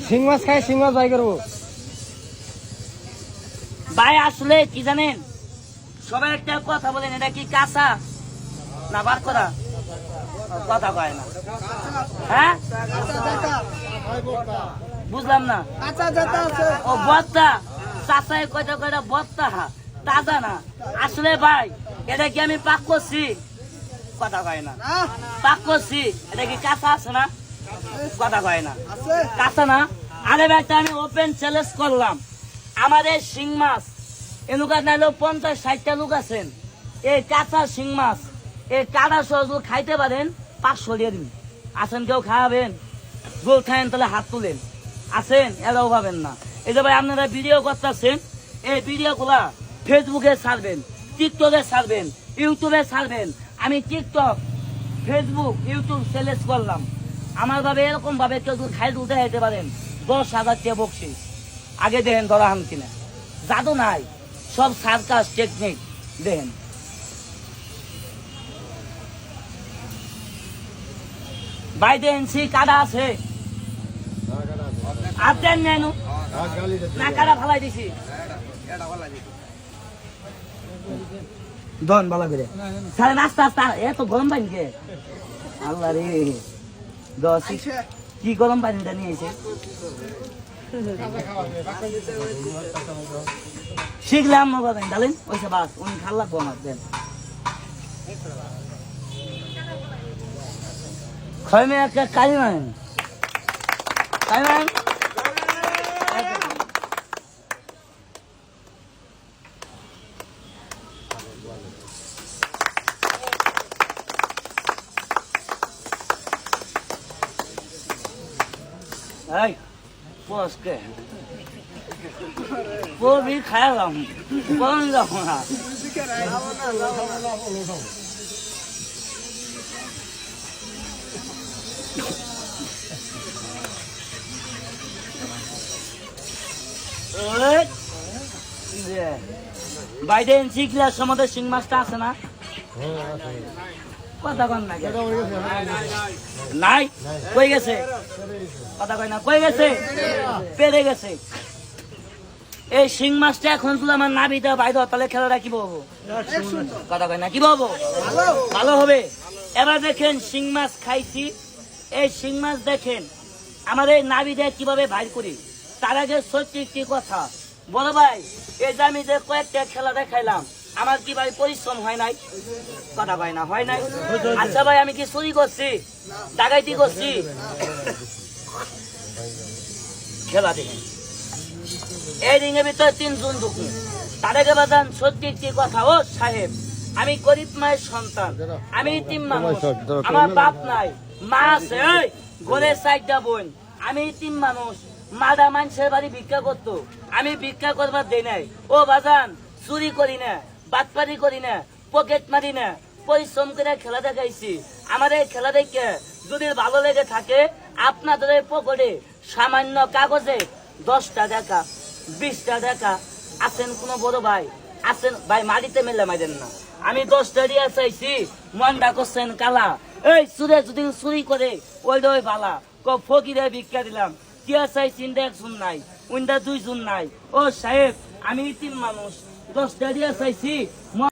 শিং মাছ খাই শিং মাছ বাই করবো ভাই। আসলে কি জানেন, সবাই একটা কথা বলেন, এটা কি কাঁচা না বার করা? কথা কয় না। হ্যাঁ, বুঝলাম না। ও বত্তা চাচাই কয়টা কয়টা বত্তা তাজা না। আসলে ভাই এটা কি আমি পাক করছি? কথা কয় না। পাক করছি, এটা কি কাঁচা আছে না? কথা কয় না। কাঁচা না। আরে ভাইটা আমি ওপেন চ্যালেঞ্জ করলাম, আমাদের শিং মাছ এনুকা নাইলেও 50-60টা লোক আছেন, এই কাঁচা শিং মাছ এই কাটা সহ খাইতে পারেন 500 দিয়ে দিন। আছেন কেউ খাওয়াবেন? গোল খায়েন তাহলে হাত তুলেন। আছেন? এরাও পাবেন না। এই যে ভাই আপনারা ভিডিও করতেছেন, এই ভিডিও গুলা ফেসবুকে ছাড়বেন, টিকটকে ছাড়বেন, ইউটিউবে ছাড়বেন। আমি টিকটক, ফেসবুক, ইউটিউব চ্যালেঞ্জ করলাম, আমার ভাবে এরকম ভাবে কেউ যদি খাই উঠে যেতে পারেন 10,000 টাকা বকশিস। আগে দেখেন ধরা হান কিনা, জাদু নাই, সব সার্কাস টেকনিক। দেখেন বাইরে এনসি কাটা আছে, আর দেন নেন না, কাটা ফালাই দিছি। দন ভালো করে সাড়ে নাস্তা আস্তা এত গরম পানি কে? আল্লাহ রে, 10 কি গরম পানিটা নিয়েছে। শিখলাম মজা দেন ডালেন ওইসে বাস উনি ভাল লাগবো আমার। দেন খয়মে একটা কালি মান এই পোস্টকে পোবি খাইলাম বন্ধ যাবো না। বাইরে শিখলার সময় শিং মাছটা আছে না? কথা কন না নাই, কই গেছে? কথা কয় না, কই গেছে? পেরে গেছে। এই শিং মাছটা এখন তুলে আমার নাবিটা বাইরে, তাহলে খেলাটা কি বলবো? কথা কয় না, কি বলবো? ভালো হবে। এবার দেখেন শিং মাছ খাইছি, এই শিং মাছ দেখেন আমাদের নাবিটা কিভাবে বাইর করি। তার আগে সত্যি একটি কথা বলো ভাই, এই যে আমি যে কয়েকটা খেলা দেখাইলাম, আমার কি ভাই পরিশ্রম হয় নাই? কথা কয় না, হয় নাই? আচ্ছা ভাই, আমি কি চুরি করছি, ডাকাইতি করছি? খেলা দেখেন এই রিংয়ের ভিতরে 3 জন ঢুকুন। তার আগে বাদান সত্যি একটি কথা, ও সাহেব আমি গরিব মায়ের সন্তান, আমি ইতিম মানুষ, আমার বাপ নাই, মা আছে, ওই ঘরে 4টা বোন, আমি ইতিম মানুষ। মাদা মানুষের বাড়ি ভিক্ষা করতো, আমি ভিক্ষা করবার দেই নাই। ও বাজান চুরি করি না, বাটপারি করি না, পকেট মারি না, পরিশ্রম করে খেলা দেখাইছি। আমার এই খেলা দেখে যদি ভালো লেগে থাকে, আপনাদের পকেটে সামান্য কাগজে 10টা টাকা 20টা টাকা আছেন কোন বড় ভাই আছেন? ভাই মাটিতে মেলে মাইদেন না। আমি 10টা দিয়ে চাইছি, মনটা করছেন কালা। এই চুরে যদি চুরি করে ওই বালা ফকিরে ভিক্ষা দিলাম, টিয়া চাই চিন্তা 1 জন নাই, উইন্ডা 2 জন নাই। ও সাহেব আমি ইতিম মানুষ, 10টা দিয়ে চাইছি।